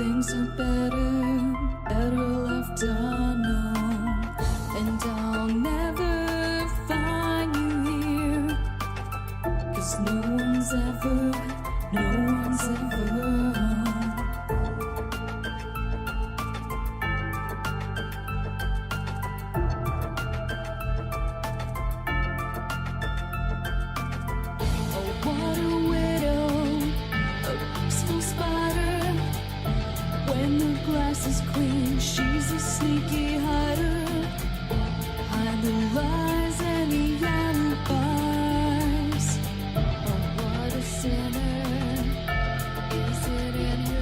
things are better left unknown. And I'll never find you here, 'cause no one's ever What a widow, a peaceful spider. When the glass is clean, she's a sneaky hider. Hide the lies and the alibis. Oh, what a sinner is it in her?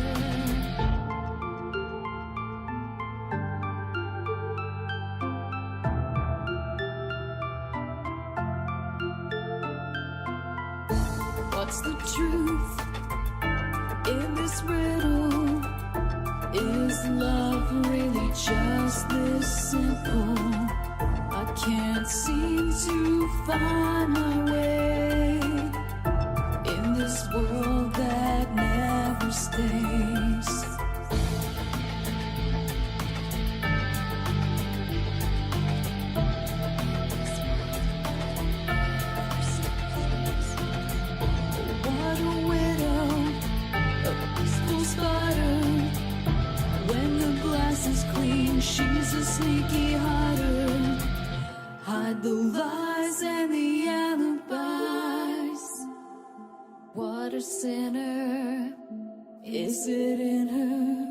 What's the truth in this riddle? Is love really just this simple? I can't seem to find my way in this world that never stays. What a widow, a peaceful spider. When the glass is clean, she's a sneaky hider. Hide the lies and the alibis. What a sinner is it in her?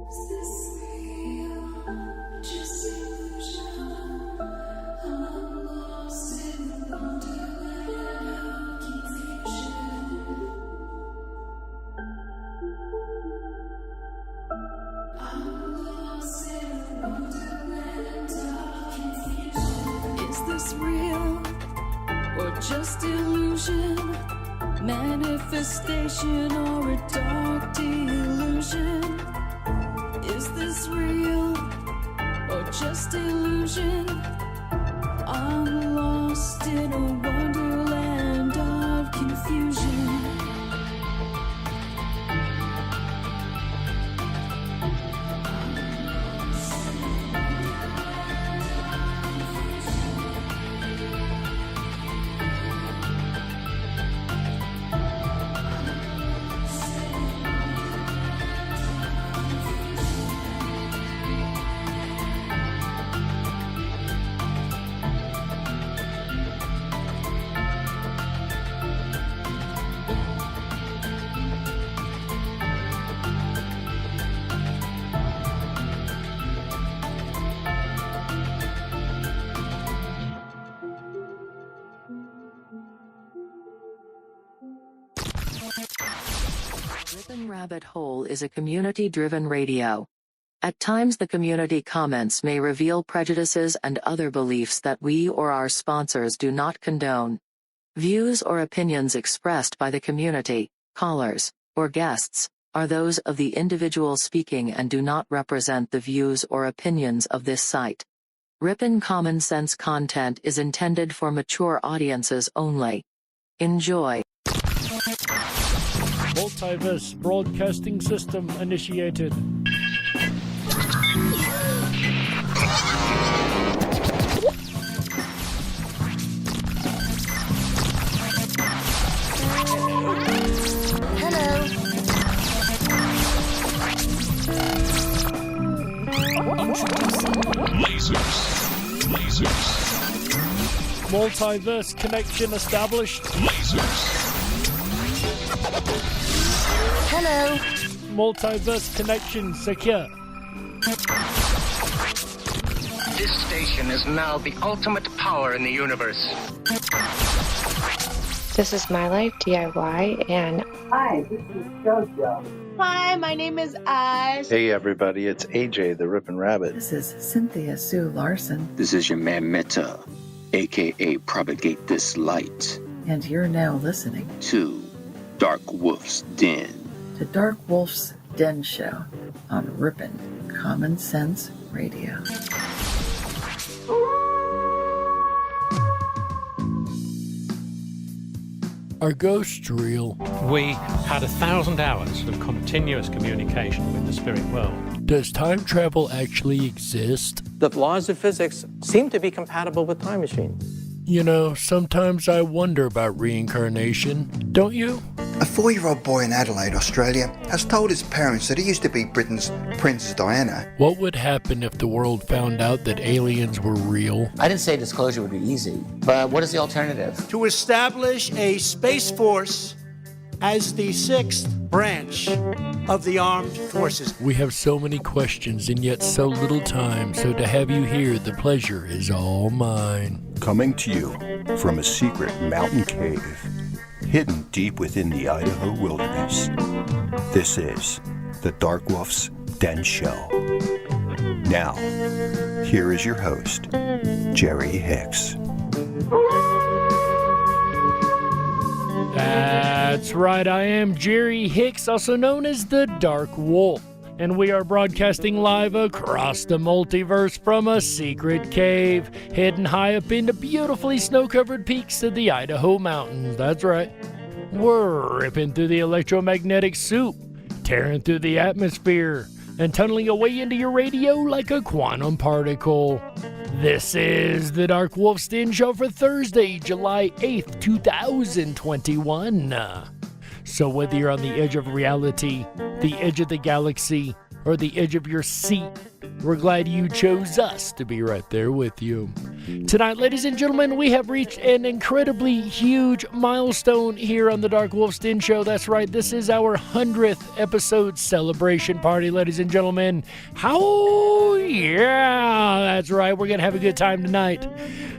Is this real? Just illusion? I'm lost in the wonderland of confusion. I'm lost in the wonderland of confusion. Is this real or just illusion? Manifestation or a dark delusion? Is this real or just illusion? I'm lost in a wonderland of confusion. Ripon Rabbit Hole is a community-driven radio. At times the community comments may reveal prejudices and other beliefs that we or our sponsors do not condone. Views or opinions expressed by the community, callers, or guests, are those of the individual speaking and do not represent the views or opinions of this site. Ripon Common Sense content is intended for mature audiences only. Enjoy. Multiverse broadcasting system initiated. Hello. Lasers. Multiverse connection established. Hello. Multiverse connection secure. This station is now the ultimate power in the universe. This is My Life DIY, and Hi, this is JoJo. Hi, my name is Oz. Hey everybody, it's AJ the Ripon Rabbit. This is Cynthia Sue Larson. This is your man Meta, aka Propagate This Light. And you're now listening to Dark Wolf's Den. The Dark Wolf's Den Show on Ripon Common Sense Radio. Are ghosts real? We had 1,000 hours of continuous communication with the spirit world. Does time travel actually exist? The laws of physics seem to be compatible with time machines. You know, sometimes I wonder about reincarnation. Don't you? A 4-year-old boy in Adelaide, Australia, has told his parents that he used to be Britain's Princess Diana. What would happen if the world found out that aliens were real? I didn't say disclosure would be easy, but what is the alternative? To establish a space force as the 6th branch of the armed forces. We have so many questions and yet so little time, so to have you here, the pleasure is all mine. Coming to you from a secret mountain cave, hidden deep within the Idaho wilderness. This is the Dark Wolf's Den Show. Now, here is your host, Jerry Hicks. That's right, I am Jerry Hicks, also known as the Dark Wolf, and we are broadcasting live across the multiverse from a secret cave, hidden high up in the beautifully snow-covered peaks of the Idaho mountains. That's right. We're ripping through the electromagnetic soup, tearing through the atmosphere, and tunneling away into your radio like a quantum particle. This is the Dark Wolf's Den Show for Thursday, July 8th, 2021. So whether you're on the edge of reality, the edge of the galaxy, or the edge of your seat, we're glad you chose us to be right there with you. Tonight, ladies and gentlemen, we have reached an incredibly huge milestone here on the Dark Wolf's Den Show. That's right, this is our 100th episode celebration party, ladies and gentlemen. How? Yeah, that's right, we're going to have a good time tonight.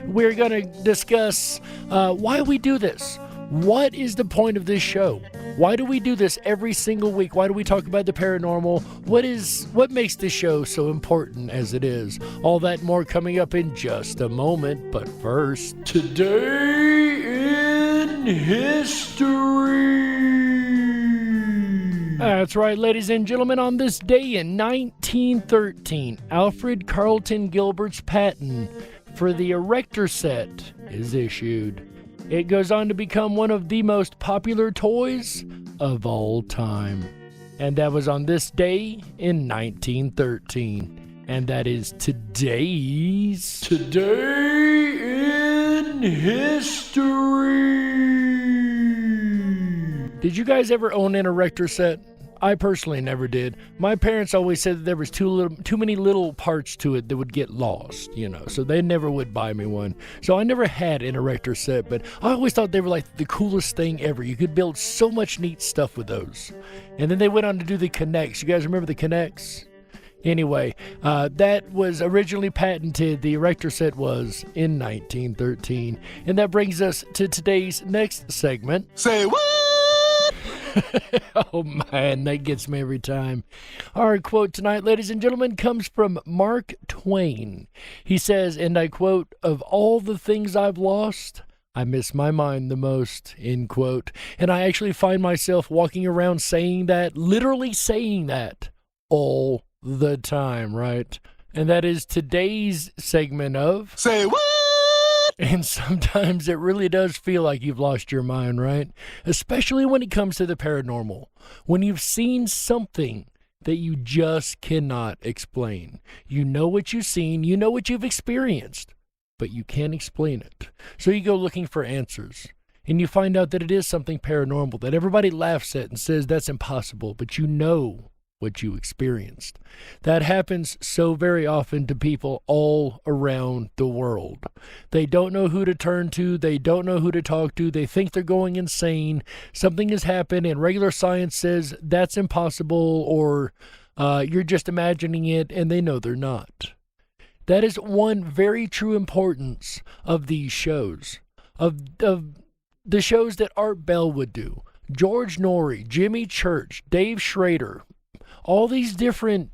We're going to discuss why we do this. What is the point of this show? Why do we do this every single week? Why do we talk about the paranormal? What makes this show so important as it is? All that and more coming up in just a moment. But first, today in history. That's right, ladies and gentlemen. On this day in 1913, Alfred Carlton Gilbert's patent for the erector set is issued. It goes on to become one of the most popular toys of all time. And that was on this day in 1913. And that is Today in History. Did you guys ever own an erector set? I personally never did. My parents always said that there was too many little parts to it that would get lost, so they never would buy me one. So I never had an erector set, but I always thought they were like the coolest thing ever. You could build so much neat stuff with those. And then they went on to do the Connects. You guys remember the Connects? Anyway, that was originally patented. The erector set was in 1913. And that brings us to today's next segment. Say what? Oh man, that gets me every time. Our quote tonight, ladies and gentlemen, comes from Mark Twain. He says, and I quote, "Of all the things I've lost, I miss my mind the most," end quote. And I actually find myself walking around saying that, literally saying that, all the time, right? And that is today's segment of Say What? And sometimes it really does feel like you've lost your mind, right? Especially when it comes to the paranormal. When you've seen something that you just cannot explain. You know what you've seen, you know what you've experienced, but you can't explain it. So you go looking for answers. And you find out that it is something paranormal that everybody laughs at and says that's impossible, but you know what you experienced. That happens so very often to people all around the world. They don't know who to turn to. They don't know who to talk to. They think they're going insane. Something has happened and regular science says that's impossible, or you're just imagining it, and they know they're not. That is one very true importance of these shows, of the shows that Art Bell would do. George Norrie, Jimmy Church, Dave Schrader, all these different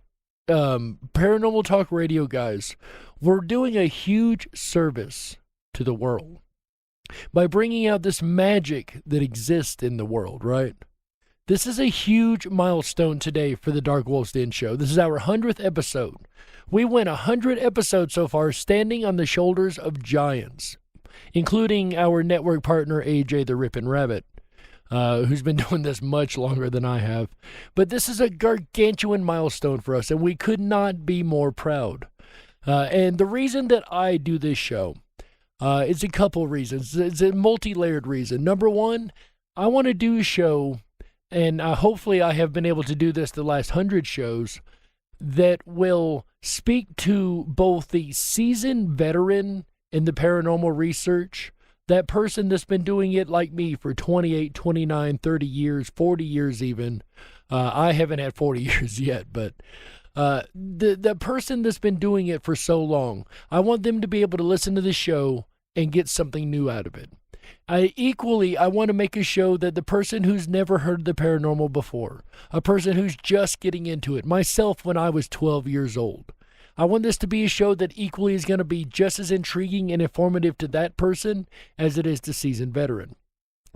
paranormal talk radio guys were doing a huge service to the world by bringing out this magic that exists in the world, right? This is a huge milestone today for the Dark Wolf's Den Show. This is our 100th episode. We went 100 episodes so far, standing on the shoulders of giants, including our network partner, AJ the Ripon Rabbit. who's been doing this much longer than I have. But this is a gargantuan milestone for us, and we could not be more proud. And the reason that I do this show is a couple reasons. It's a multi-layered reason. Number one, I want to do a show, and hopefully I have been able to do this the last 100 shows, that will speak to both the seasoned veteran in the paranormal research, that person that's been doing it like me for 28, 29, 30 years, 40 years even. I haven't had 40 years yet, but the person that's been doing it for so long, I want them to be able to listen to the show and get something new out of it. I want to make a show that the person who's never heard the paranormal before, a person who's just getting into it, myself when I was 12 years old, I want this to be a show that equally is going to be just as intriguing and informative to that person as it is to seasoned veteran.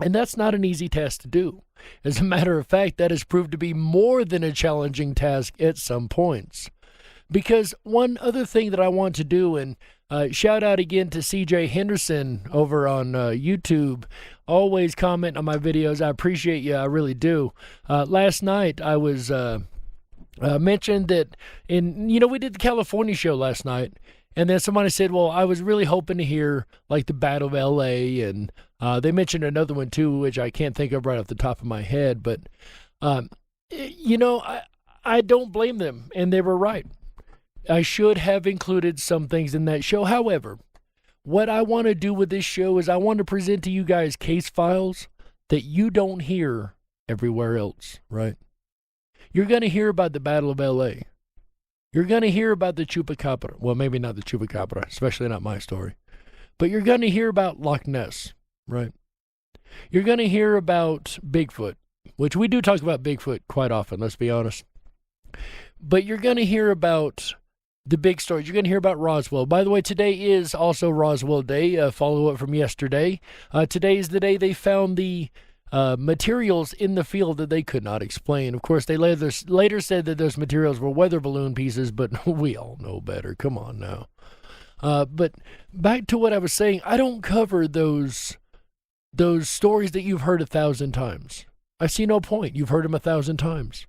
And that's not an easy task to do. As a matter of fact, that has proved to be more than a challenging task at some points. Because one other thing that I want to do, and shout out again to CJ Henderson over on YouTube, always comment on my videos. I appreciate you, I really do. Last night I was mentioned that we did the California show last night, and then somebody said, well, I was really hoping to hear like the Battle of LA, and they mentioned another one too, which I can't think of right off the top of my head, but I don't blame them, and they were right. I should have included some things in that show. However, what I want to do with this show is I want to present to you guys case files that you don't hear everywhere else, right? You're going to hear about the Battle of LA. You're going to hear about the Chupacabra. Well, maybe not the Chupacabra, especially not my story. But you're going to hear about Loch Ness, right? You're going to hear about Bigfoot, which we do talk about Bigfoot quite often, let's be honest. But you're going to hear about the big stories. You're going to hear about Roswell. By the way, today is also Roswell Day, a follow-up from yesterday. Today is the day they found the materials in the field that they could not explain. Of course, they later said that those materials were weather balloon pieces, but we all know better. Come on now. But back to what I was saying, I don't cover those stories that you've heard 1,000 times. I see no point. You've heard them 1,000 times.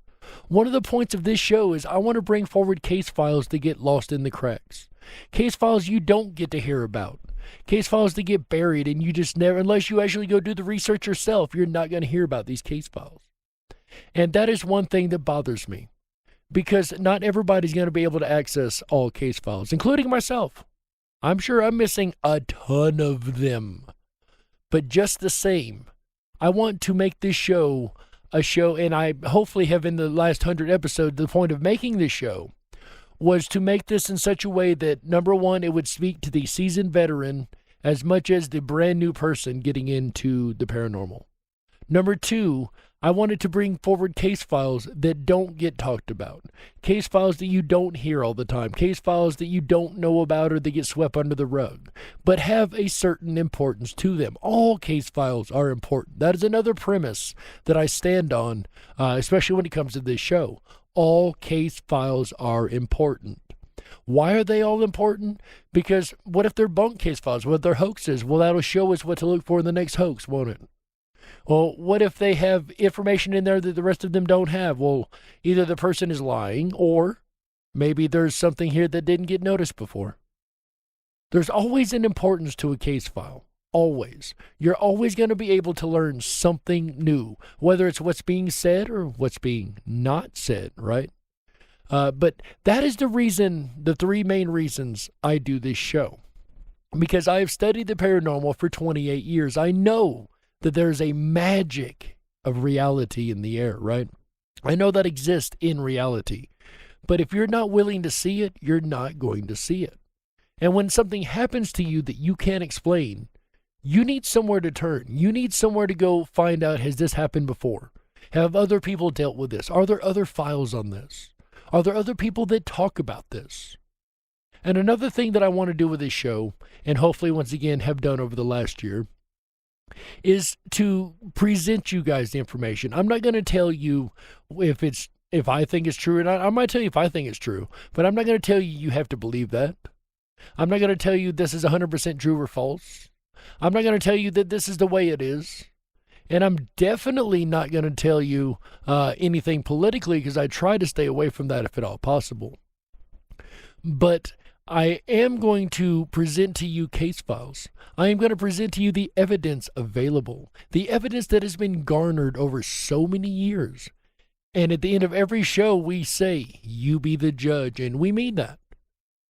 One of the points of this show is I want to bring forward case files that get lost in the cracks. Case files you don't get to hear about. Case files that get buried and you just never, unless you actually go do the research yourself, you're not going to hear about these case files. And that is one thing that bothers me, because not everybody's going to be able to access all case files, including myself. I'm sure I'm missing a ton of them. But just the same, I want to make this show a show, and I hopefully have in the last 100 episodes, the point of making this show was to make this in such a way that, number one, it would speak to the seasoned veteran as much as the brand new person getting into the paranormal. Number two, I wanted to bring forward case files that don't get talked about. Case files that you don't hear all the time. Case files that you don't know about or that get swept under the rug, but have a certain importance to them. All case files are important. That is another premise that I stand on, especially when it comes to this show. All case files are important. Why are they all important? Because what if they're bunk case files? What if they're hoaxes? Well, that'll show us what to look for in the next hoax, won't it? Well, what if they have information in there that the rest of them don't have? Well, either the person is lying, or maybe there's something here that didn't get noticed before. There's always an importance to a case file. Always. You're always going to be able to learn something new, whether it's what's being said or what's being not said, right? But that is the reason, the three main reasons I do this show. Because I have studied the paranormal for 28 years. I know that there's a magic of reality in the air, right? I know that exists in reality. But if you're not willing to see it, you're not going to see it. And when something happens to you that you can't explain, you need somewhere to turn. You need somewhere to go find out, has this happened before? Have other people dealt with this? Are there other files on this? Are there other people that talk about this? And another thing that I want to do with this show, and hopefully once again have done over the last year, is to present you guys the information. I'm not going to tell you if I think it's true or not. I might tell you if I think it's true, but I'm not going to tell you you have to believe that. I'm not going to tell you this is 100% true or false. I'm not going to tell you that this is the way it is. And I'm definitely not going to tell you anything politically because I try to stay away from that if at all possible. But I am going to present to you case files. I am going to present to you the evidence available, the evidence that has been garnered over so many years. And at the end of every show, we say, you be the judge. And we mean that.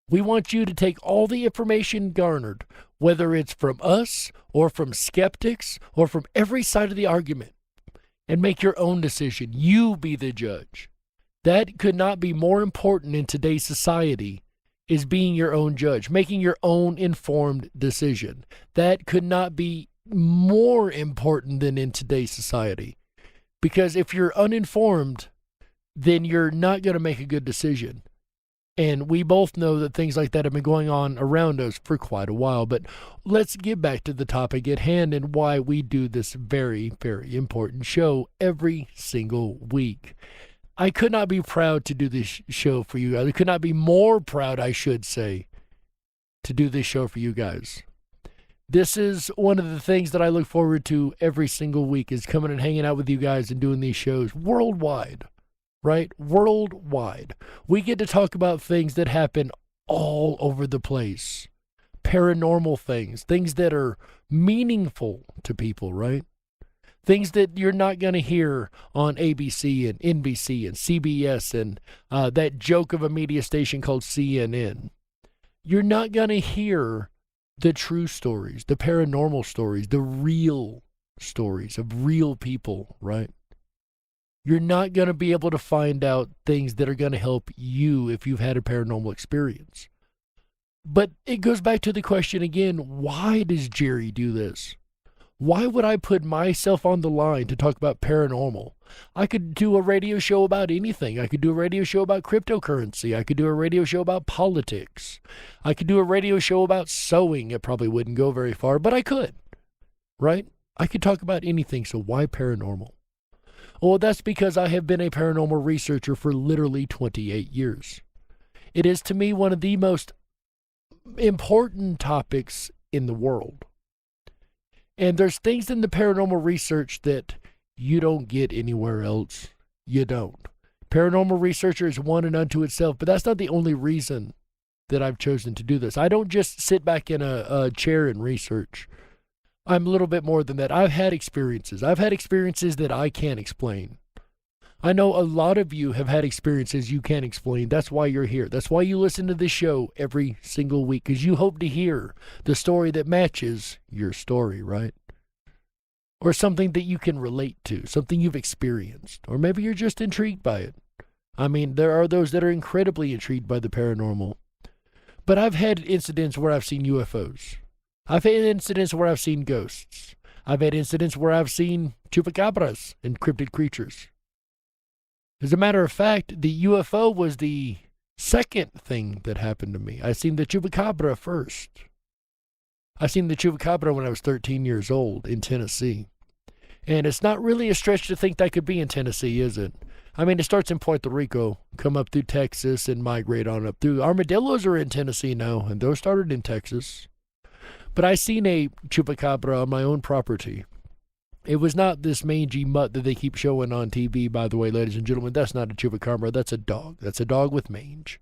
We want you to take all the information garnered, whether it's from us or from skeptics or from every side of the argument, and make your own decision. You be the judge. That could not be more important in today's society, is being your own judge, making your own informed decision. That could not be more important than in today's society. Because if you're uninformed, then you're not going to make a good decision. And we both know that things like that have been going on around us for quite a while. But let's get back to the topic at hand and why we do this very, very important show every single week. I could not be proud to do this show for you guys. I could not be more proud, I should say, to do this show for you guys. This is one of the things that I look forward to every single week, is coming and hanging out with you guys and doing these shows worldwide, right? Worldwide. We get to talk about things that happen all over the place. Paranormal things, things that are meaningful to people, right? Things that you're not going to hear on ABC and NBC and CBS and that joke of a media station called CNN. You're not going to hear the true stories, the paranormal stories, the real stories of real people, right? You're not going to be able to find out things that are going to help you if you've had a paranormal experience. But it goes back to the question again, why does Jerry do this? Why would I put myself on the line to talk about paranormal? I could do a radio show about anything. I could do a radio show about cryptocurrency. I could do a radio show about politics. I could do a radio show about sewing. It probably wouldn't go very far, but I could, right? I could talk about anything, so why paranormal? Well, that's because I have been a paranormal researcher for literally 28 years. It is to me one of the most important topics in the world. And there's things in the paranormal research that you don't get anywhere else. You don't. Paranormal researcher is one and unto itself, but that's not the only reason that I've chosen to do this. I don't just sit back in a chair and research. I'm a little bit more than that. I've had experiences. I've had experiences that I can't explain. I know a lot of you have had experiences you can't explain. That's why you're here. That's why you listen to this show every single week, because you hope to hear the story that matches your story, right? Or something that you can relate to, something you've experienced. Or maybe you're just intrigued by it. I mean, there are those that are incredibly intrigued by the paranormal. But I've had incidents where I've seen UFOs. I've had incidents where I've seen ghosts. I've had incidents where I've seen chupacabras and cryptid creatures. As a matter of fact, the UFO was the second thing that happened to me. I seen the chupacabra first. I seen the chupacabra when I was 13 years old in Tennessee. And it's not really a stretch to think that could be in Tennessee, is it? I mean, it starts in Puerto Rico, come up through Texas, and migrate on up through. Armadillos are in Tennessee now, and those started in Texas. But I seen a chupacabra on my own property. It was not this mangy mutt that they keep showing on TV, by the way, ladies and gentlemen. That's not a chupacabra. That's a dog. That's a dog with mange.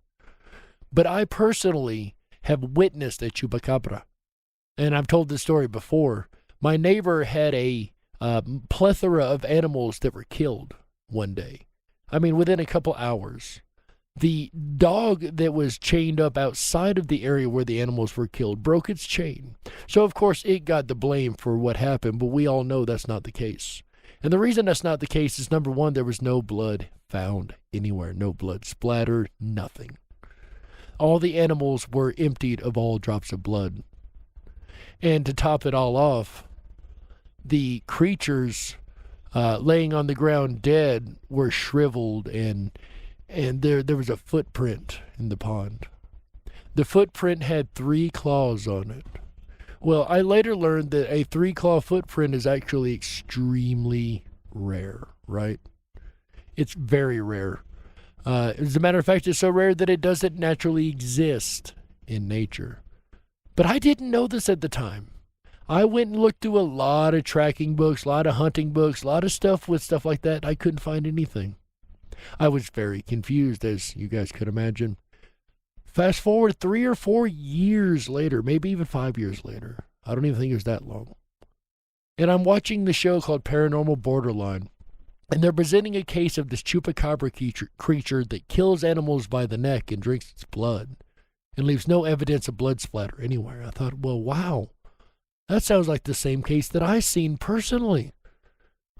But I personally have witnessed a chupacabra. And I've told this story before. My neighbor had a plethora of animals that were killed one day. I mean, within a couple hours. The dog that was chained up outside of the area where the animals were killed broke its chain. So, of course, it got the blame for what happened, but we all know that's not the case. And the reason that's not the case is, number one, there was no blood found anywhere. No blood splattered, nothing. All the animals were emptied of all drops of blood. And to top it all off, the creatures laying on the ground dead were shriveled, and there was a footprint in the pond. The footprint had 3 claws on it. Well, I later learned that a 3-claw footprint is actually extremely rare, right? It's very rare. As a matter of fact, it's so rare that it doesn't naturally exist in nature. But I didn't know this at the time. I went and looked through a lot of tracking books, a lot of hunting books, a lot of stuff with stuff like that. I couldn't find anything. I was very confused, as you guys could imagine. Fast forward 3 or 4 years later, maybe even 5 years later. I don't even think it was that long. And I'm watching the show called Paranormal Borderline. And they're presenting a case of this chupacabra creature that kills animals by the neck and drinks its blood and leaves no evidence of blood splatter anywhere. I thought, well, wow. That sounds like the same case that I've seen personally.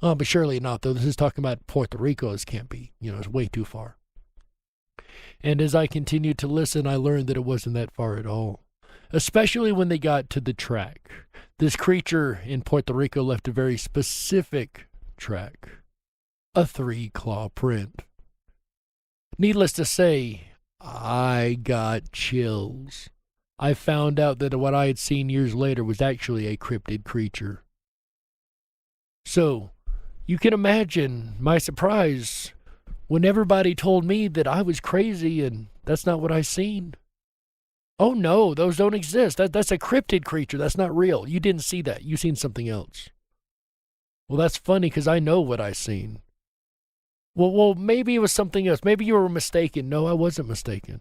Oh, but surely not, though. This is talking about Puerto Rico. This can't be. It's way too far. And as I continued to listen, I learned that it wasn't that far at all. Especially when they got to the track. This creature in Puerto Rico left a very specific track. A 3-claw print. Needless to say, I got chills. I found out that what I had seen years later was actually a cryptid creature. So, you can imagine my surprise when everybody told me that I was crazy and that's not what I seen. Oh no, those don't exist. That's a cryptid creature. That's not real. You didn't see that. You seen something else. Well, that's funny because I know what I seen. Well, maybe it was something else. Maybe you were mistaken. No, I wasn't mistaken.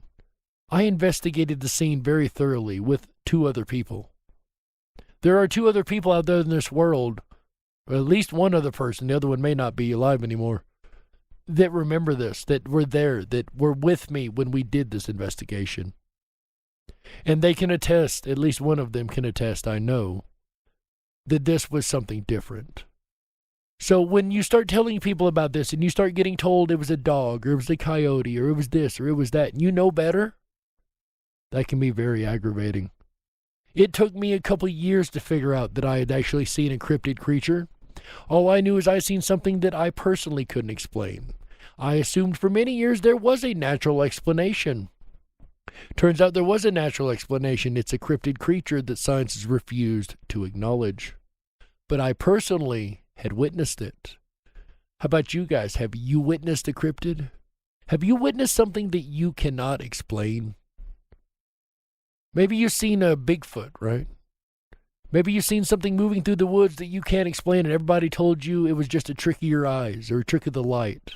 I investigated the scene very thoroughly with 2 other people. There are 2 other people out there in this world, or at least one other person, the other one may not be alive anymore, that remember this, that were there, that were with me when we did this investigation. And they can attest, at least one of them can attest, I know, that this was something different. So when you start telling people about this and you start getting told it was a dog or it was a coyote or it was this or it was that, and you know better, that can be very aggravating. It took me a couple of years to figure out that I had actually seen a cryptid creature. All I knew is I seen something that I personally couldn't explain. I assumed for many years there was a natural explanation. Turns out there was a natural explanation. It's a cryptid creature that science has refused to acknowledge. But I personally had witnessed it. How about you guys? Have you witnessed a cryptid? Have you witnessed something that you cannot explain? Maybe you've seen a Bigfoot, right? Maybe you've seen something moving through the woods that you can't explain and everybody told you it was just a trick of your eyes or a trick of the light.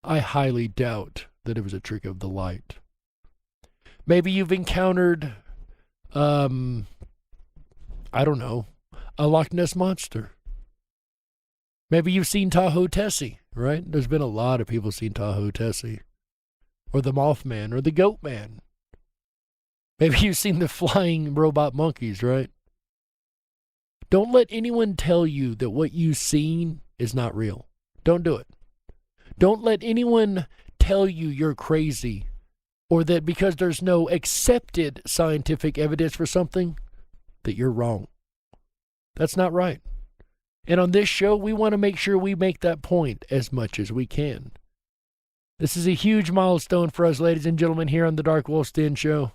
I highly doubt that it was a trick of the light. Maybe you've encountered, I don't know, a Loch Ness Monster. Maybe you've seen Tahoe Tessie, right? There's been a lot of people seen Tahoe Tessie. Or the Mothman, or the Goat Man. Maybe you've seen the flying robot monkeys, right? Don't let anyone tell you that what you've seen is not real. Don't do it. Don't let anyone tell you you're crazy, or that because there's no accepted scientific evidence for something, that you're wrong. That's not right. And on this show, we want to make sure we make that point as much as we can. This is a huge milestone for us, ladies and gentlemen, here on the Dark Wolf's Den Show.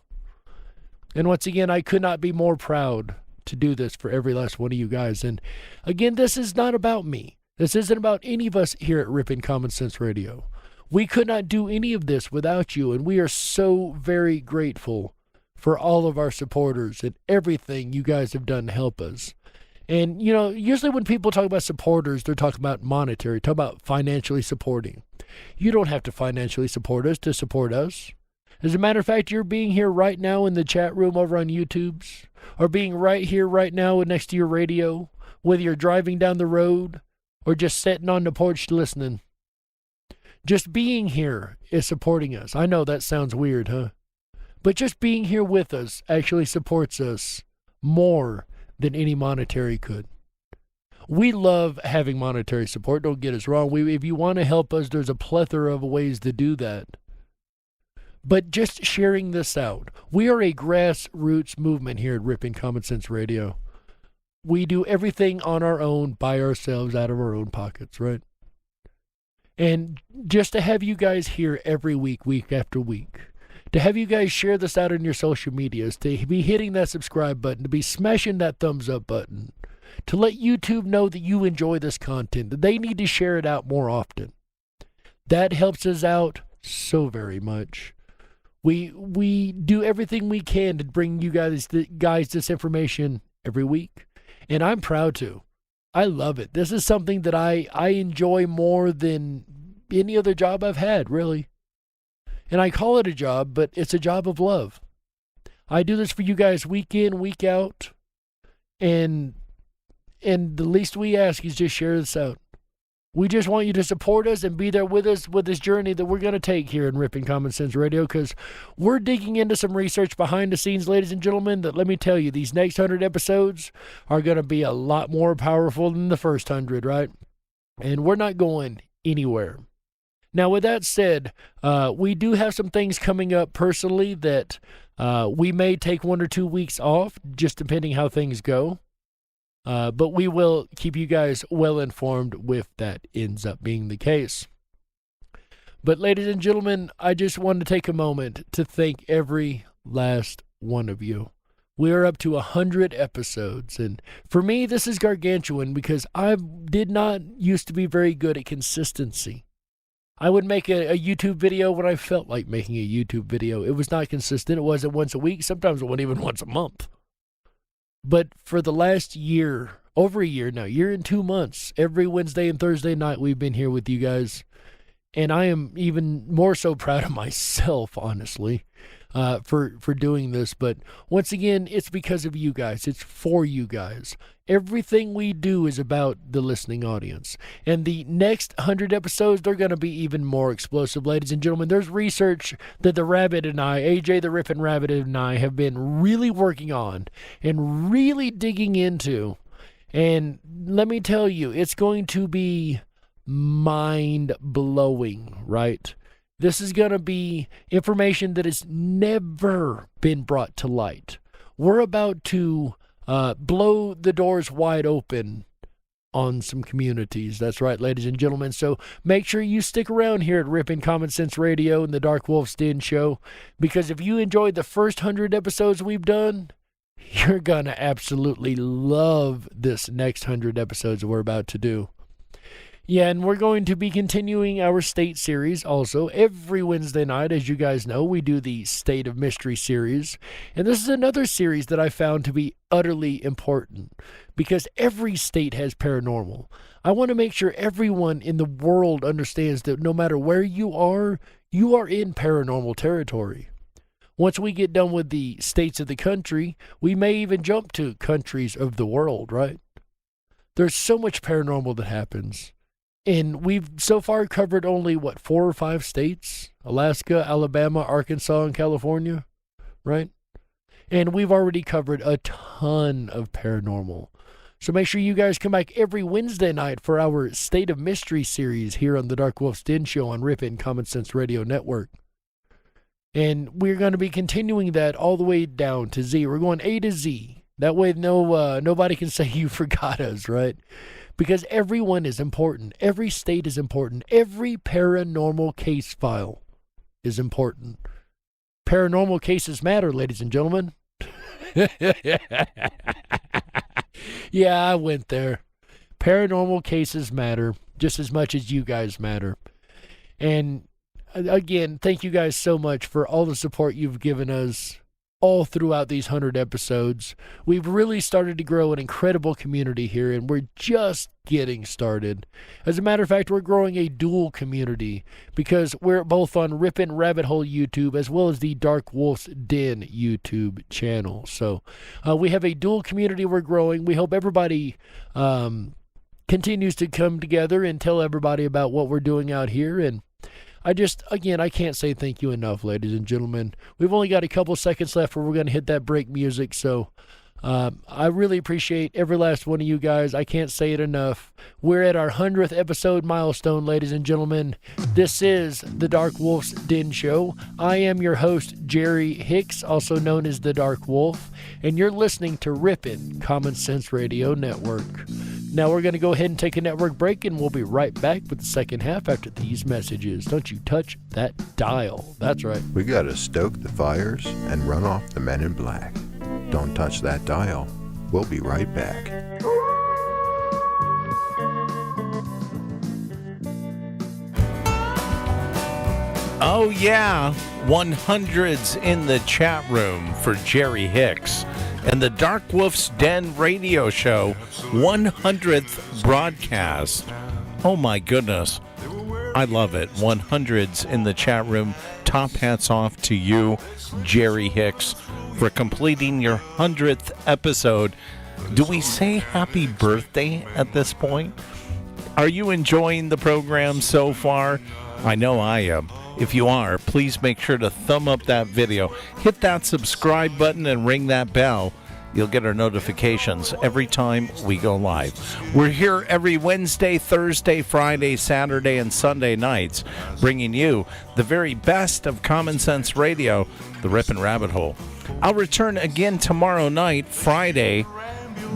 And once again, I could not be more proud to do this for every last one of you guys. And again, this is not about me. This isn't about any of us here at Ripon Common Sense Radio. We could not do any of this without you, and we are so very grateful for all of our supporters and everything you guys have done to help us. And, usually when people talk about supporters, they're talking about monetary, talking about financially supporting. You don't have to financially support us to support us. As a matter of fact, you're being here right now in the chat room over on YouTube's, or being right here right now next to your radio, whether you're driving down the road or just sitting on the porch listening. Just being here is supporting us. I know that sounds weird, huh? But just being here with us actually supports us more than any monetary could. We love having monetary support. Don't get us wrong. If you want to help us, there's a plethora of ways to do that. But just sharing this out. We are a grassroots movement here at Ripon Common Sense Radio. We do everything on our own, by ourselves, out of our own pockets, right? And just to have you guys here every week, week after week, to have you guys share this out on your social medias, to be hitting that subscribe button, to be smashing that thumbs up button, to let YouTube know that you enjoy this content, that they need to share it out more often. That helps us out so very much. We do everything we can to bring you guys this information every week. And I'm proud to. I love it. This is something that I enjoy more than any other job I've had, really. And I call it a job, but it's a job of love. I do this for you guys week in, week out. And the least we ask is just share this out. We just want you to support us and be there with us with this journey that we're going to take here in Ripon Common Sense Radio, because we're digging into some research behind the scenes, ladies and gentlemen, that let me tell you, these next 100 episodes are going to be a lot more powerful than the first 100, right? And we're not going anywhere. Now, with that said, we do have some things coming up personally that we may take 1 or 2 weeks off, just depending how things go. But we will keep you guys well informed if that ends up being the case. But ladies and gentlemen, I just wanted to take a moment to thank every last one of you. We are up to 100 episodes, and for me, this is gargantuan because I did not used to be very good at consistency. I would make a YouTube video when I felt like making a YouTube video. It was not consistent. It wasn't once a week. Sometimes it wasn't even once a month. But for the last year, over a year now, year and 2 months, every Wednesday and Thursday night, we've been here with you guys. And I am even more so proud of myself, honestly, for doing this. But once again, it's because of you guys. It's for you guys. Everything we do is about the listening audience. And the next 100 episodes, they're going to be even more explosive, ladies and gentlemen. There's research that the Rabbit and I, AJ the Ripon Rabbit and I, have been really working on and really digging into. And let me tell you, it's going to be mind-blowing, right? This is going to be information that has never been brought to light. We're about to blow the doors wide open on some communities. That's right, ladies and gentlemen. So make sure you stick around here at Ripon Common Sense Radio and the Dark Wolf's Den Show, because if you enjoyed the first 100 episodes we've done, you're going to absolutely love this next 100 episodes we're about to do. Yeah, and we're going to be continuing our state series also. Every Wednesday night, as you guys know, we do the State of Mystery series. And this is another series that I found to be utterly important because every state has paranormal. I want to make sure everyone in the world understands that no matter where you are in paranormal territory. Once we get done with the states of the country, we may even jump to countries of the world, right? There's so much paranormal that happens. And we've so far covered only, 4 or 5 states? Alaska, Alabama, Arkansas, and California, right? And we've already covered a ton of paranormal. So make sure you guys come back every Wednesday night for our State of Mystery series here on the Dark Wolf's Den Show on Ripon Common Sense Radio Network. And we're going to be continuing that all the way down to Z. We're going A to Z. That way nobody can say you forgot us, right? Because everyone is important. Every state is important. Every paranormal case file is important. Paranormal cases matter, ladies and gentlemen. Yeah, I went there. Paranormal cases matter just as much as you guys matter. And again, thank you guys so much for all the support you've given us all throughout these 100 episodes. We've really started to grow an incredible community here, and we're just getting started. As a matter of fact, we're growing a dual community because we're both on Ripon Rabbit Hole YouTube as well as the Dark Wolf's Den YouTube channel. So we have a dual community we're growing. We hope everybody continues to come together and tell everybody about what we're doing out here. And I can't say thank you enough, ladies and gentlemen. We've only got a couple seconds left where we're going to hit that break music, so I really appreciate every last one of you guys. I can't say it enough. We're at our 100th episode milestone, ladies and gentlemen. This is the Dark Wolf's Den Show. I am your host, Jerry Hicks, also known as the Dark Wolf, and you're listening to Ripon Common Sense Radio Network. Now we're going to go ahead and take a network break, and we'll be right back with the second half after these messages. Don't you touch that dial. That's right. We got to stoke the fires and run off the men in black. Don't touch that dial. We'll be right back. Oh yeah, 100s in the chat room for Jerry Hicks. and the Dark Wolf's Den radio show 100th broadcast. Oh my goodness. I love it. 100s in the chat room. Top hats off to you, Jerry Hicks, for completing your 100th episode. Do we say happy birthday at this point? Are you enjoying the program so far? I know I am. If you are, please make sure to thumb up that video. Hit that subscribe button and ring that bell. You'll get our notifications every time we go live. We're here every Wednesday, Thursday, Friday, Saturday, and Sunday nights, bringing you the very best of Common Sense Radio, the Ripon Rabbit Hole. I'll return again tomorrow night, Friday,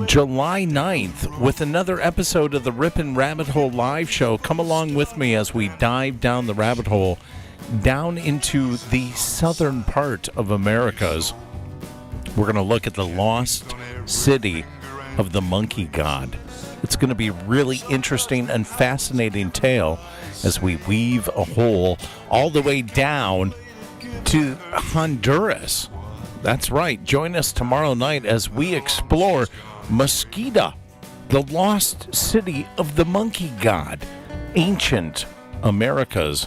July 9th, with another episode of the Ripon Rabbit Hole live show. Come along with me as we dive down the rabbit hole, down into the southern part of Americas. We're going to look at the lost city of the monkey god. It's going to be a really interesting and fascinating tale as we weave a hole all the way down to Honduras. That's right. Join us tomorrow night as we explore Mosquita, the lost city of the monkey god, ancient Americas.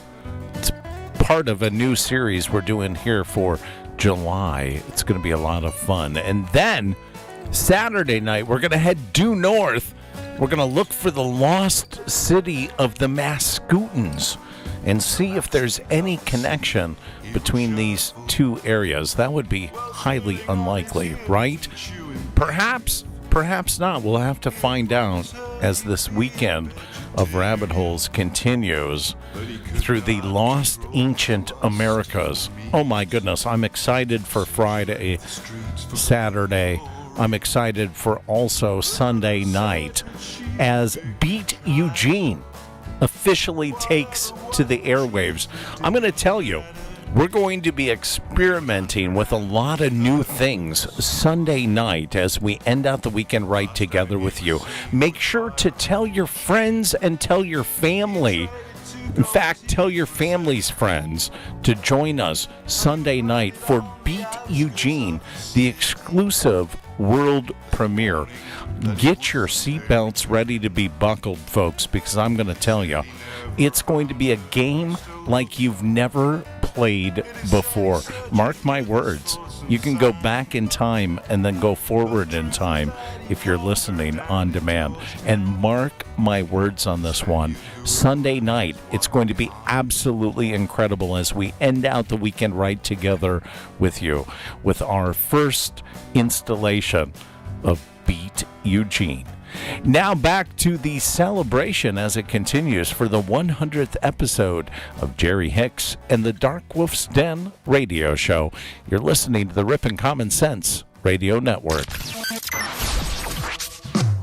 It's part of a new series we're doing here for July. It's going to be a lot of fun. And then Saturday night, we're going to head due north. We're going to look for the lost city of the Mascoutins and see if there's any connection between these two areas. That would be highly unlikely, right? Perhaps not. We'll have to find out as this weekend of rabbit holes continues through the lost ancient Americas. Oh my goodness, I'm excited for Friday, Saturday. I'm excited for also Sunday night as Beat Eugene officially takes to the airwaves. I'm going to tell you, we're going to be experimenting with a lot of new things Sunday night as we end out the weekend right together with you. Make sure to tell your friends and tell your family. In fact, tell your family's friends to join us Sunday night for Beat Eugene, the exclusive world premiere. Get your seatbelts ready to be buckled, folks, because I'm going to tell you, it's going to be a game like you've never played before. Mark my words. You can go back in time and then go forward in time if you're listening on demand. And mark my words on this one. Sunday night, it's going to be absolutely incredible as we end out the weekend right together with you with our first installation of Beat Eugene. Now back to the celebration as it continues for the 100th episode of Jerry Hicks and the Dark Wolf's Den radio show. You're listening to the Ripon Common Sense Radio Network.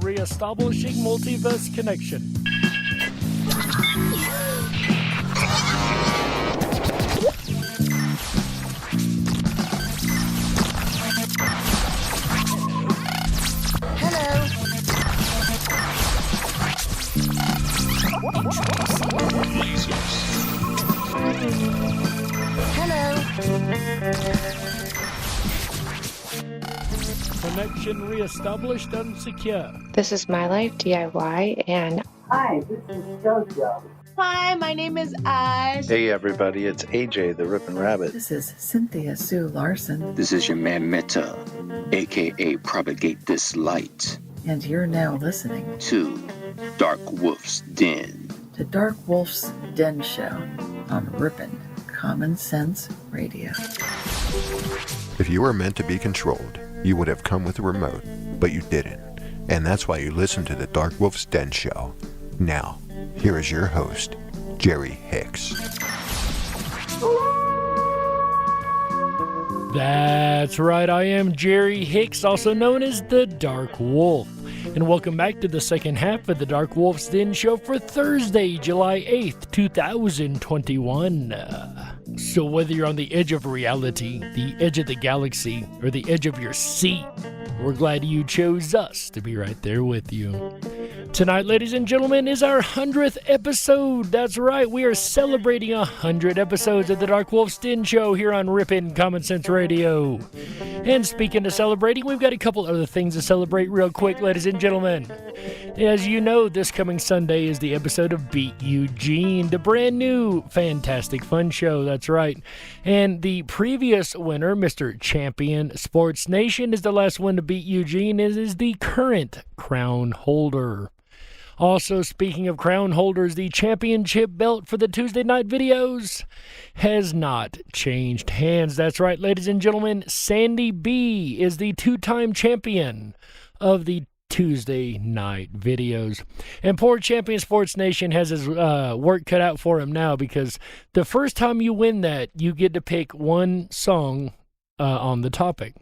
Reestablishing multiverse connection. Connection reestablished and secure. This is My Life DIY, and Hi, this is JoJo. Hi, my name is Oz. Hey everybody, it's AJ the Ripon Rabbit. This is Cynthia Sue Larson. This is your man Meta, aka Propagate This Light. And you're now listening to Dark Wolf's Den. The Dark Wolf's Den Show on Ripon Common Sense Radio. If you were meant to be controlled, you would have come with a remote, but you didn't. And that's why you listen to the Dark Wolf's Den Show. Now, here is your host, Jerry Hicks. That's right, I am Jerry Hicks, also known as the Dark Wolf. And welcome back to the second half of the Dark Wolf's Den Show for Thursday, July 8th, 2021. So whether you're on the edge of reality, the edge of the galaxy, or the edge of your seat, we're glad you chose us to be right there with you. Tonight, ladies and gentlemen, is our 100th episode. That's right, we are celebrating 100 episodes of the Dark Wolf's Den Show here on Ripon Common Sense Radio. And speaking of celebrating, we've got a couple other things to celebrate real quick, ladies and gentlemen. As you know, this coming Sunday is the episode of Beat Eugene, the brand new fantastic fun show, that's right. And the previous winner, Mr. Champion Sports Nation, is the last one to beat Eugene and is the current crown holder. Also, speaking of crown holders, the championship belt for the Tuesday night videos has not changed hands. That's right, ladies and gentlemen, Sandy B is the two-time champion of the Tuesday night videos. And poor Champion Sports Nation has his work cut out for him now, because the first time you win that, you get to pick one song on the topic.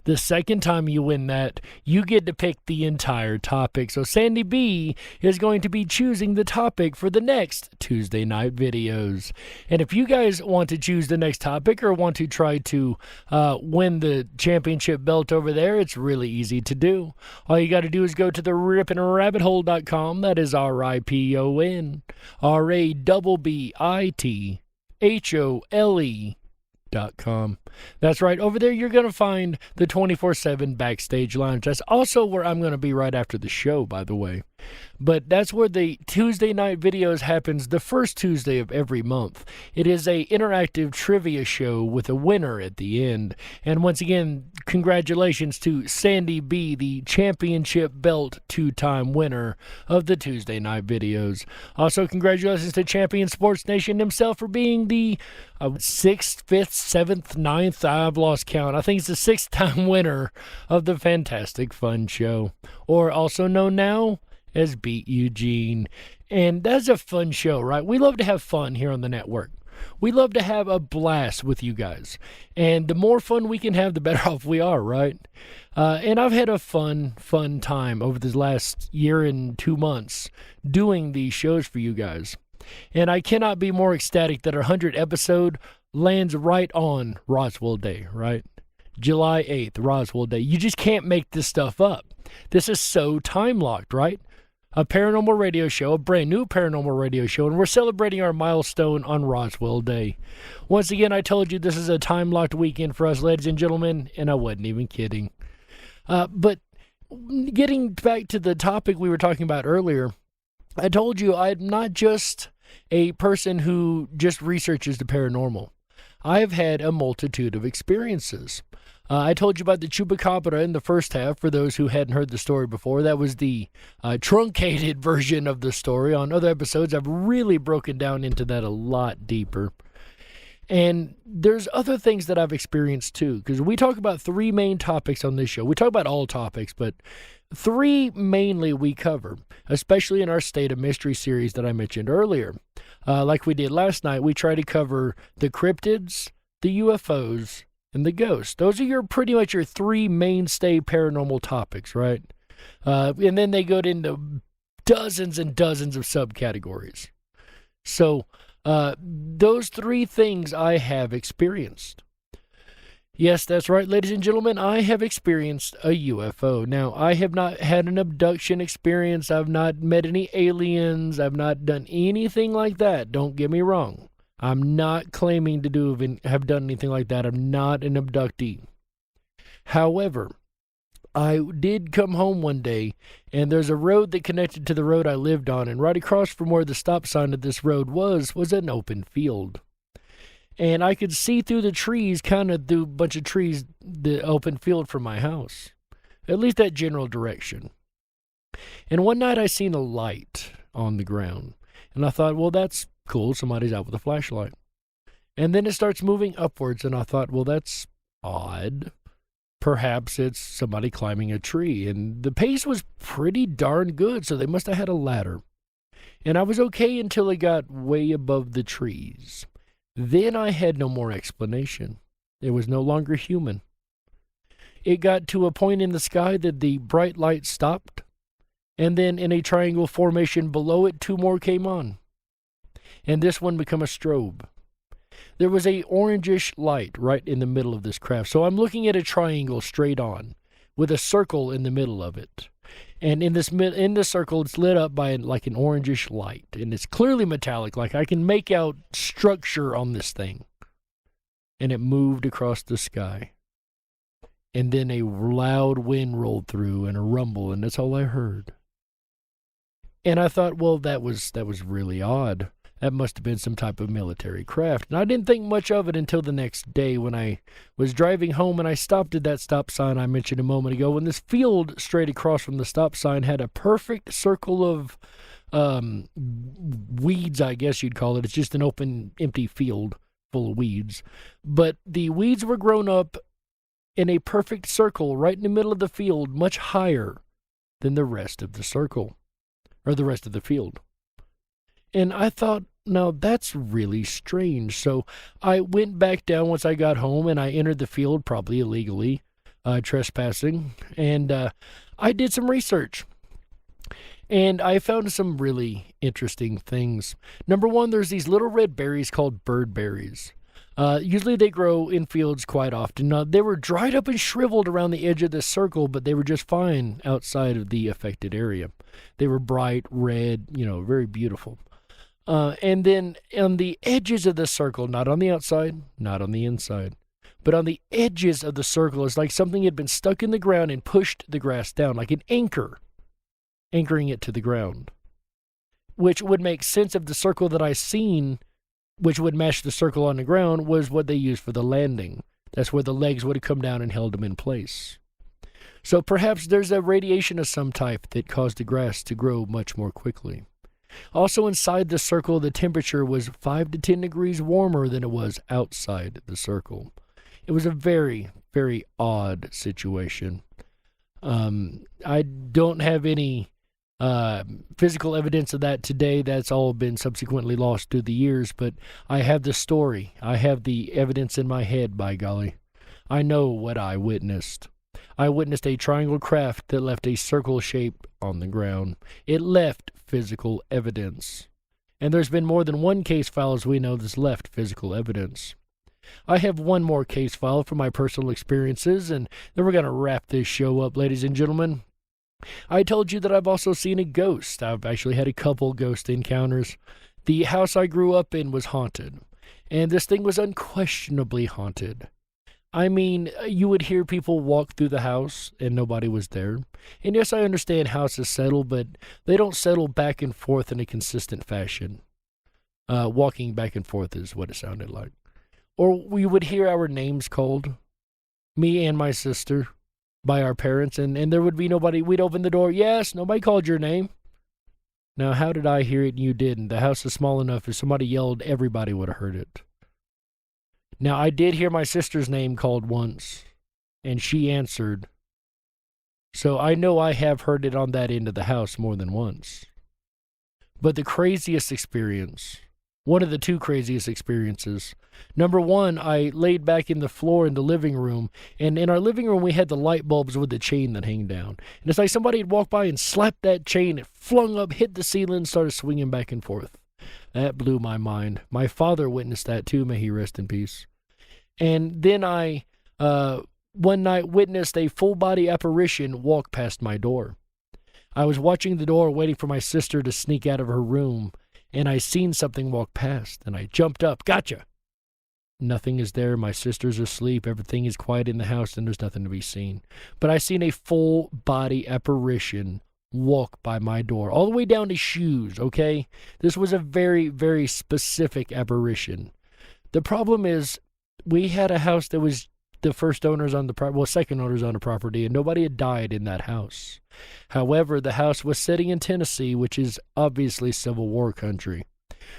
The second time you win that, you get to pick the entire topic. So Sandy B is going to be choosing the topic for the next Tuesday night videos. And if you guys want to choose the next topic or want to try to win the championship belt over there, it's really easy to do. All you got to do is go to the riponrabbithole.com. That is RIPON RABBITHOLE.com. That's right. Over there, you're going to find the 24/7 Backstage Lounge. That's also where I'm going to be right after the show, by the way. But that's where the Tuesday night videos happens the first Tuesday of every month. It is a interactive trivia show with a winner at the end. And once again, congratulations to Sandy B, the championship belt two-time winner of the Tuesday night videos. Also, congratulations to Champion Sports Nation himself for being the 6th, 5th, 7th, 9th, I've lost count. I think it's the 6th time winner of the Fantastic Fun Show, or also known now as Beat Eugene. And that's a fun show, right? We love to have fun here on the network. We love to have a blast with you guys. And the more fun we can have, the better off we are, right? And I've had a fun time over this last year and 2 months doing these shows for you guys. And I cannot be more ecstatic that our 100th episode lands right on Roswell Day, right? July 8th, Roswell Day. You just can't make this stuff up. This is so time-locked, right? A paranormal radio show, a brand new paranormal radio show, and we're celebrating our milestone on Roswell Day. Once again, I told you this is a time-locked weekend for us, ladies and gentlemen, and I wasn't even kidding. But getting back to the topic we were talking about earlier, I told you I'm not just a person who just researches the paranormal. I've had a multitude of experiences. I told you about the chupacabra in the first half, for those who hadn't heard the story before. That was the truncated version of the story. On other episodes, I've really broken down into that a lot deeper. And there's other things that I've experienced too, because we talk about three main topics on this show. We talk about all topics, but three mainly we cover, especially in our State of Mystery series that I mentioned earlier. Like we did last night, we try to cover the cryptids, the UFOs, and the ghosts. Those are pretty much your three mainstay paranormal topics, right? And then they go into dozens and dozens of subcategories. So those three things I have experienced. Yes, that's right, ladies and gentlemen, I have experienced a UFO. Now, I have not had an abduction experience. I've not met any aliens. I've not done anything like that. Don't get me wrong. I'm not claiming to have done anything like that. I'm not an abductee. However, I did come home one day, and there's a road that connected to the road I lived on, and right across from where the stop sign of this road was an open field. And I could see through the trees, kind of through a bunch of trees, the open field from my house. At least that general direction. And one night I seen a light on the ground. And I thought, well, that's cool. Somebody's out with a flashlight. And then it starts moving upwards, and I thought, well, that's odd. Perhaps it's somebody climbing a tree. And the pace was pretty darn good, so they must have had a ladder. And I was okay until it got way above the trees. Then I had no more explanation. It was no longer human. It got to a point in the sky that the bright light stopped, and then in a triangle formation below it, two more came on. And this one became a strobe. There was a orangish light right in the middle of this craft. So I'm looking at a triangle straight on, with a circle in the middle of it. And in this circle, it's lit up by like an orangish light, and it's clearly metallic. Like I can make out structure on this thing. And it moved across the sky. And then a loud wind rolled through and a rumble, and that's all I heard. And I thought, well, that was really odd. That must have been some type of military craft. And I didn't think much of it until the next day when I was driving home and I stopped at that stop sign I mentioned a moment ago. And this field straight across from the stop sign had a perfect circle of weeds, I guess you'd call it. It's just an open, empty field full of weeds. But the weeds were grown up in a perfect circle right in the middle of the field, much higher than the rest of the circle, or the rest of the field. And I thought, now that's really strange. So I went back down once I got home and I entered the field, probably illegally, trespassing. And I did some research. And I found some really interesting things. Number one, there's these little red berries called bird berries. Usually they grow in fields quite often. They were dried up and shriveled around the edge of this circle, but they were just fine outside of the affected area. They were bright red, very beautiful. And then on the edges of the circle, not on the outside, not on the inside, but on the edges of the circle, it's like something had been stuck in the ground and pushed the grass down, like an anchor, anchoring it to the ground, which would make sense if the circle that I seen, which would match the circle on the ground, was what they used for the landing. That's where the legs would have come down and held them in place. So perhaps there's a radiation of some type that caused the grass to grow much more quickly. Also inside the circle, the temperature was 5 to 10 degrees warmer than it was outside the circle. It was a very, very odd situation. I don't have any physical evidence of that today. That's all been subsequently lost through the years, but I have the story. I have the evidence in my head, by golly. I know what I witnessed. I witnessed a triangle craft that left a circle shape on the ground. It left physical evidence. And there's been more than one case file, as we know, that's left physical evidence. I have one more case file from my personal experiences, and then we're going to wrap this show up, ladies and gentlemen. I told you that I've also seen a ghost. I've actually had a couple ghost encounters. The house I grew up in was haunted, and this thing was unquestionably haunted. I mean, you would hear people walk through the house and nobody was there. And yes, I understand houses settle, but they don't settle back and forth in a consistent fashion. Walking back and forth is what it sounded like. Or we would hear our names called, me and my sister, by our parents, and there would be nobody. We'd open the door. Yes, nobody called your name. Now, how did I hear it and you didn't? The house is small enough. If somebody yelled, everybody would have heard it. Now, I did hear my sister's name called once, and she answered. So I know I have heard it on that end of the house more than once. But the craziest experience, one of the two craziest experiences, number one, I laid back in the floor in the living room, and in our living room we had the light bulbs with the chain that hang down. And it's like somebody had walked by and slapped that chain, it flung up, hit the ceiling, and started swinging back and forth. That blew my mind. My father witnessed that too, may he rest in peace. And then I, one night, witnessed a full-body apparition walk past my door. I was watching the door, waiting for my sister to sneak out of her room, and I seen something walk past, and I jumped up. Gotcha! Nothing is there. My sister's asleep. Everything is quiet in the house, and there's nothing to be seen. But I seen a full-body apparition walk by my door, all the way down to shoes, okay? This was a very, very specific apparition. The problem is, we had a house that was the first owners on the property, well, second owners on the property, and nobody had died in that house. However, the house was sitting in Tennessee, which is obviously Civil War country.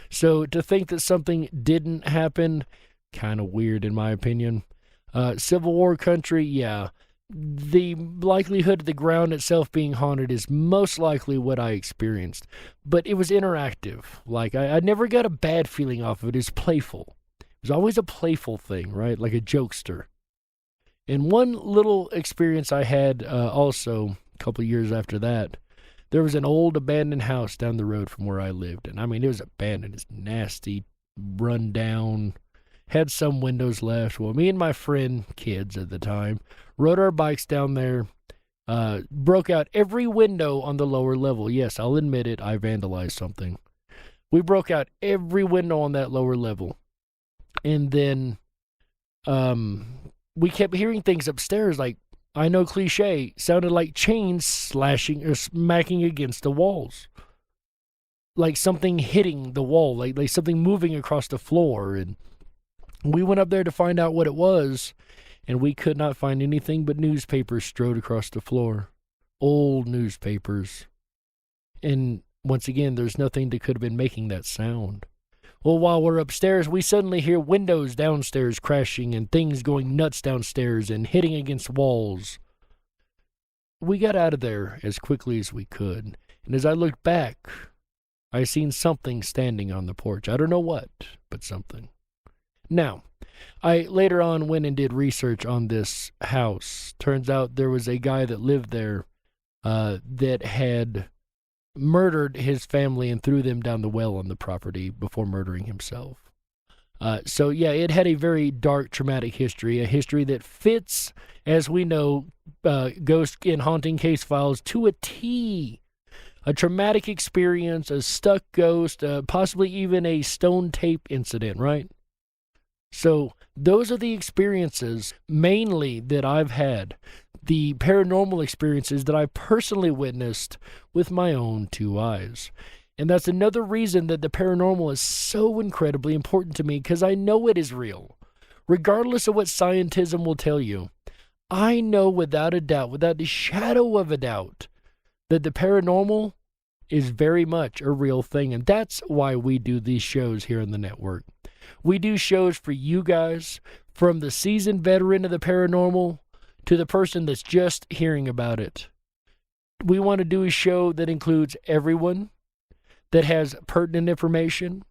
So to think that something didn't happen, kind of weird in my opinion. Civil War country, yeah. The likelihood of the ground itself being haunted is most likely what I experienced. But it was interactive. Like, I never got a bad feeling off of it. It was playful. It was always a playful thing, right? Like a jokester. And one little experience I had also a couple of years after that, there was an old abandoned house down the road from where I lived. And I mean, it was abandoned. It's nasty, run down, had some windows left. Well, me and my friend, kids at the time, rode our bikes down there, broke out every window on the lower level. Yes, I'll admit it, I vandalized something. We broke out every window on that lower level. And then we kept hearing things upstairs, like, I know cliche, sounded like chains slashing or smacking against the walls. Like something hitting the wall, like something moving across the floor. And we went up there to find out what it was, and we could not find anything but newspapers strewed across the floor. Old newspapers. And once again, there's nothing that could have been making that sound. Well, while we're upstairs, we suddenly hear windows downstairs crashing and things going nuts downstairs and hitting against walls. We got out of there as quickly as we could. And as I looked back, I seen something standing on the porch. I don't know what, but something. Now, I later on went and did research on this house. Turns out there was a guy that lived there that had murdered his family and threw them down the well on the property before murdering himself. So yeah, it had a very dark, traumatic history, a history that fits, as we know, ghost and haunting case files to a T. A traumatic experience, a stuck ghost, possibly even a stone tape incident, right? So those are the experiences mainly that I've had, the paranormal experiences that I personally witnessed with my own two eyes. And that's another reason that the paranormal is so incredibly important to me, because I know it is real. Regardless of what scientism will tell you, I know without a doubt, without the shadow of a doubt, that the paranormal is very much a real thing. And that's why we do these shows here on the network. We do shows for you guys, from the seasoned veteran of the paranormal to the person that's just hearing about it. We want to do a show that includes everyone, that has pertinent information,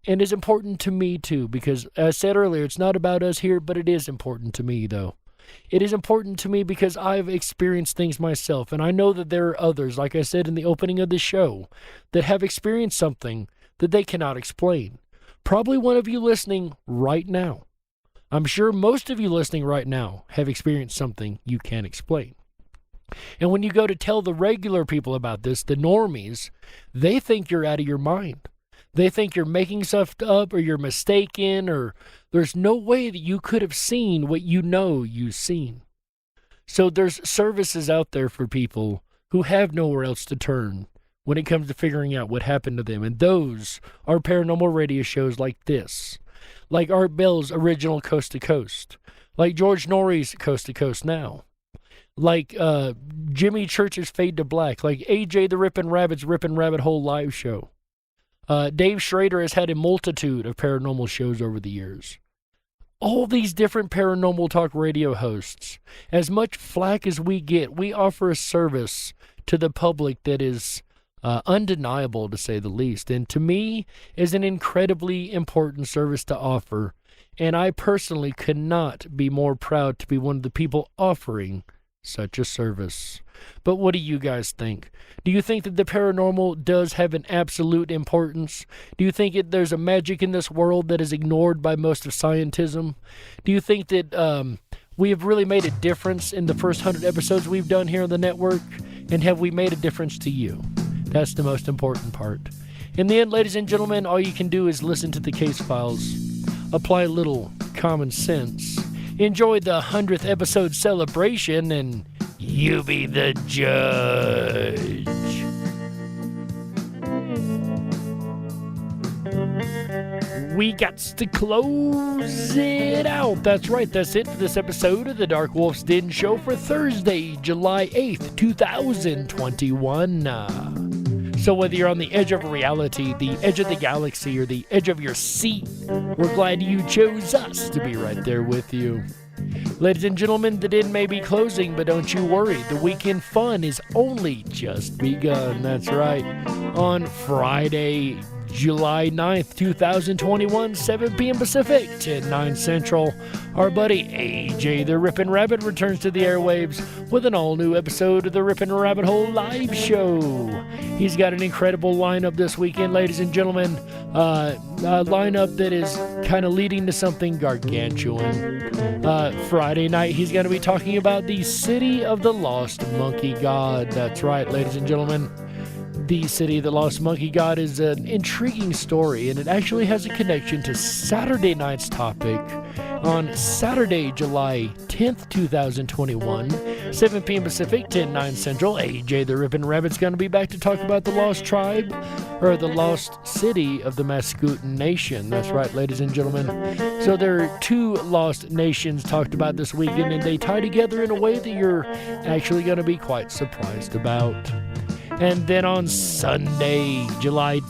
and is important to me too, because as I said earlier, it's not about us here, but it is important to me though. It is important to me because I've experienced things myself, and I know that there are others, like I said in the opening of the show, that have experienced something that they cannot explain. Probably one of you listening right now. I'm sure most of you listening right now have experienced something you can't explain. And when you go to tell the regular people about this, the normies, they think you're out of your mind. They think you're making stuff up, or you're mistaken, or there's no way that you could have seen what you know you've seen. So there's services out there for people who have nowhere else to turn when it comes to figuring out what happened to them. And those are paranormal radio shows like this, like Art Bell's original Coast to Coast, like George Norrie's Coast to Coast Now, like Jimmy Church's Fade to Black, like AJ the Ripon Rabbit's Ripon Rabbit Hole live show. Dave Schrader has had a multitude of paranormal shows over the years. All these different paranormal talk radio hosts, as much flack as we get, we offer a service to the public that is undeniable, to say the least, and to me is an incredibly important service to offer, and I personally could not be more proud to be one of the people offering such a service. But what do you guys think? Do you think that the paranormal does have an absolute importance? Do you think there's a magic in this world that is ignored by most of scientism? Do you think that we have really made a difference in the first 100 episodes we've done here on the network? And have we made a difference to you? That's the most important part. In the end, ladies and gentlemen, all you can do is listen to the case files, apply a little common sense, enjoy the 100th episode celebration, and you be the judge. We got to close it out. That's right, that's it for this episode of the Dark Wolf's Den Show for Thursday, July 8th, 2021. So whether you're on the edge of reality, the edge of the galaxy, or the edge of your seat, we're glad you chose us to be right there with you. Ladies and gentlemen, the den may be closing, but don't you worry. The weekend fun is only just begun. That's right. On Friday, July 9th, 2021, 7 p.m. Pacific, 10/9 Central, our buddy AJ the Ripon Rabbit returns to the airwaves with an all-new episode of the Ripon Rabbit Hole live show. He's got an incredible lineup this weekend, ladies and gentlemen. A lineup that is kind of leading to something gargantuan. Friday night, he's going to be talking about the City of the Lost Monkey God. That's right, ladies and gentlemen. The City of the Lost Monkey God is an intriguing story, and it actually has a connection to Saturday night's topic on Saturday, July 10th, 2021, 7 p.m. Pacific, 10/9 Central. AJ the Ripon Rabbit's going to be back to talk about the Lost Tribe, or the Lost City of the Mascoutin Nation. That's right, ladies and gentlemen. So there are two lost nations talked about this weekend, and they tie together in a way that you're actually going to be quite surprised about. And then on Sunday, July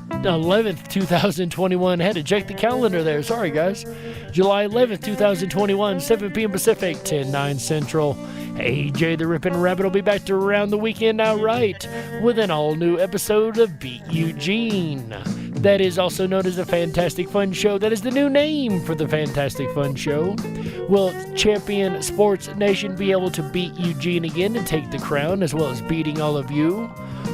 11th, 2021, had to check the calendar there. Sorry, guys. July 11th, 2021, 7 p.m. Pacific, 10/9 Central. AJ the Ripon Rabbit will be back to round the weekend outright with an all-new episode of Beat Eugene. That is also known as the Fantastic Fun Show. That is the new name for the Fantastic Fun Show. Will Champion Sports Nation be able to beat Eugene again and take the crown, as well as beating all of you?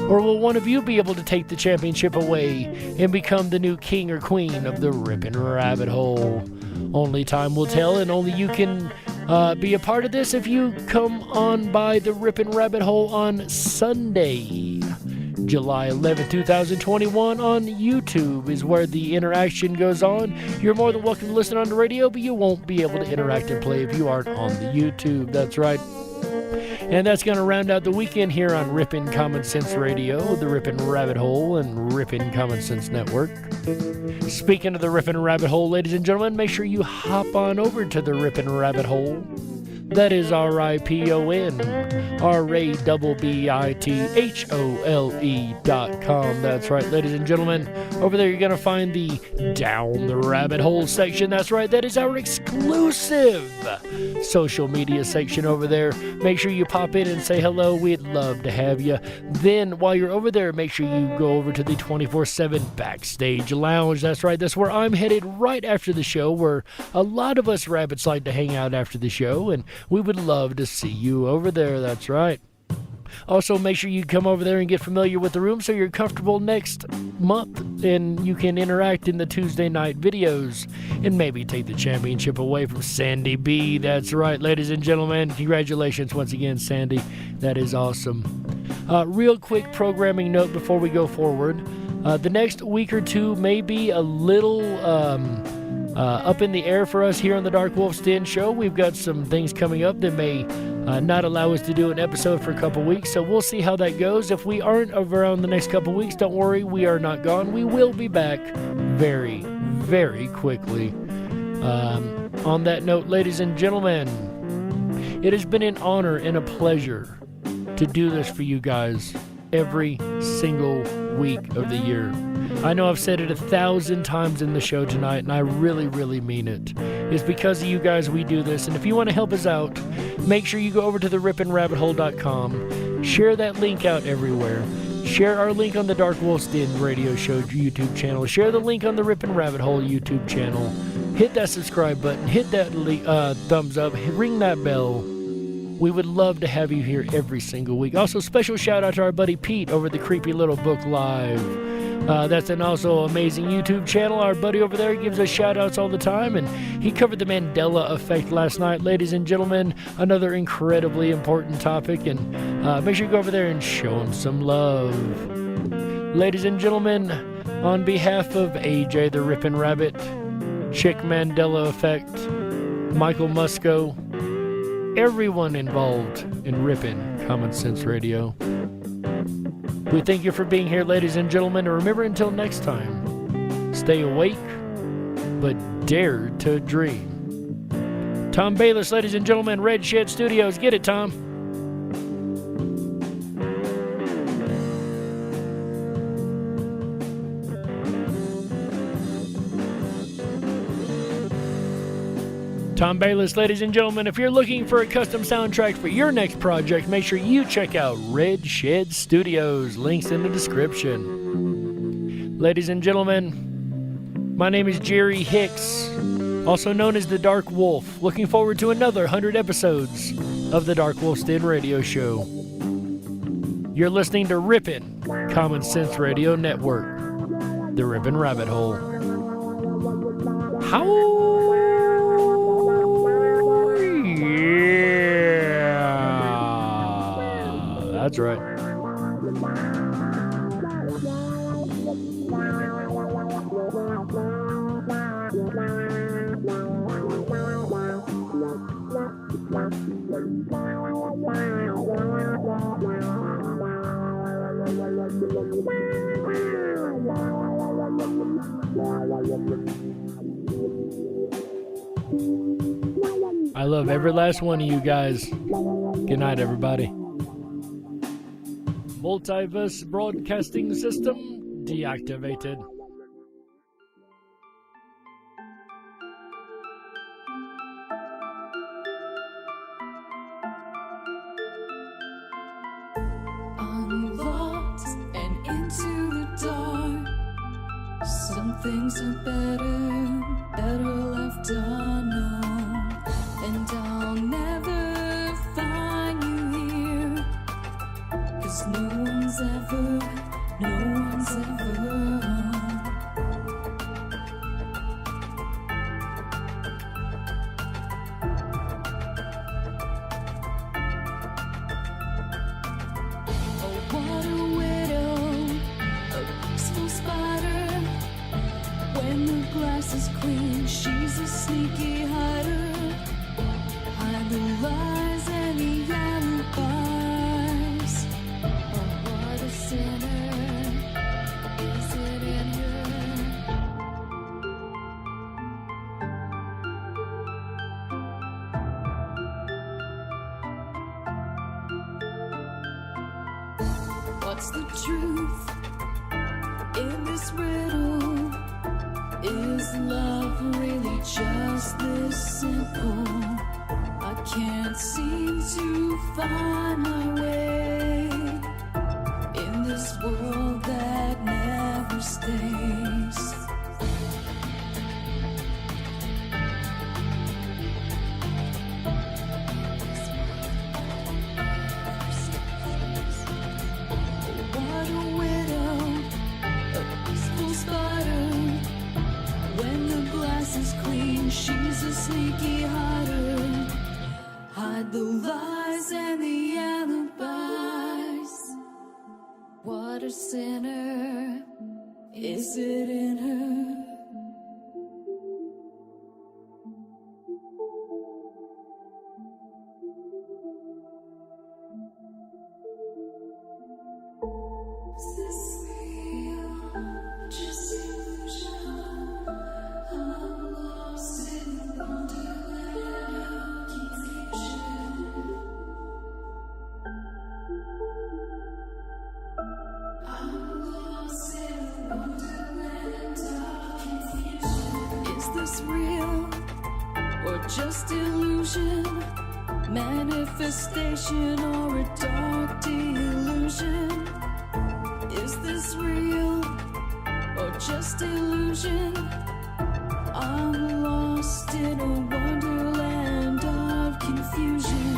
Or will one of you be able to take the championship away and become the new king or queen of the Ripon Rabbit Hole? Only time will tell, and only you can be a part of this if you come on by the Ripon Rabbit Hole on Sunday, July 11, 2021 on YouTube is where the interaction goes on. You're more than welcome to listen on the radio, but you won't be able to interact and play if you aren't on the YouTube. That's right. And that's going to round out the weekend here on Ripon Common Sense Radio, the Ripon Rabbit Hole, and Ripon Common Sense Network. Speaking of the Ripon Rabbit Hole, ladies and gentlemen, make sure you hop on over to the Ripon Rabbit Hole. That is RIPON, That's right, ladies and gentlemen. Over there, you're going to find the Down the Rabbit Hole section. That's right, that is our exclusive social media section over there. Make sure you pop in and say hello. We'd love to have you. Then, while you're over there, make sure you go over to the 24/7 Backstage Lounge. That's right, that's where I'm headed right after the show, where a lot of us rabbits like to hang out after the show, and we would love to see you over there. That's right. Also, make sure you come over there and get familiar with the room so you're comfortable next month and you can interact in the Tuesday night videos and maybe take the championship away from Sandy B. That's right, ladies and gentlemen. Congratulations once again, Sandy. That is awesome. Real quick programming note before we go forward. The next week or two may be a little up in the air for us here on the Dark Wolf's Den Show. We've got some things coming up that may not allow us to do an episode for a couple weeks, so we'll see how that goes. If we aren't around the next couple weeks, don't worry, we are not gone. We will be back very, very quickly. On that note, ladies and gentlemen, it has been an honor and a pleasure to do this for you guys every single week of the year. I know I've said it 1,000 times in the show tonight, and I really, really mean it. It's because of you guys we do this, and if you want to help us out, make sure you go over to the riponrabbithole.com, share that link out everywhere, share our link on the Dark Wolf's Den Radio Show YouTube channel, share the link on the Ripon Rabbit Hole YouTube channel, hit that subscribe button, hit that thumbs up, ring that bell. We would love to have you here every single week. Also, special shout out to our buddy Pete over at the Creepy Little Book Live. That's an also amazing YouTube channel. Our buddy over there gives us shout outs all the time, and he covered the Mandela effect last night. Ladies and gentlemen, another incredibly important topic, and make sure you go over there and show him some love. Ladies and gentlemen, on behalf of AJ the Ripon Rabbit, Chick Mandela Effect, Michael Musco, everyone involved in Ripon Common Sense Radio, we thank you for being here, ladies and gentlemen. And remember, until next time, stay awake, but dare to dream. Tom Bayless, ladies and gentlemen, Red Shed Studios. Get it, Tom. Tom Bayless, ladies and gentlemen, if you're looking for a custom soundtrack for your next project, make sure you check out Red Shed Studios. Links in the description. Ladies and gentlemen, my name is Jerry Hicks, also known as the Dark Wolf. Looking forward to another 100 episodes of the Dark Wolf's Den Radio Show. You're listening to Ripon Common Sense Radio Network, the Ripon Rabbit Hole. Howl! That's right. I love every last one of you guys. Good night, everybody. Multiverse broadcasting system deactivated. I'm lost and into the dark. Some things are better left unknown. And I'll never find you here, 'cause no one's ever home. Oh, what a widow, a peaceful spider. When the glass is clean, she's a sneaky hider. Hide the lies and the alibis. Oh, what a sinner is it in her? What's the truth in this riddle? Is love really just this simple? I can't seem to find my way in this world that never stays. What a widow, a peaceful spider. When the glass is clean, she's a sneaky hider. Hide the lies and the alibis. What a sinner is it in her? Is this real? Just illusion? I'm lost in wonderland of confusion. I'm lost in wonderland of confusion. Is this real or just illusion? Manifestation or a dark delusion? Is this real or just illusion? I'm lost in a wonderland of confusion.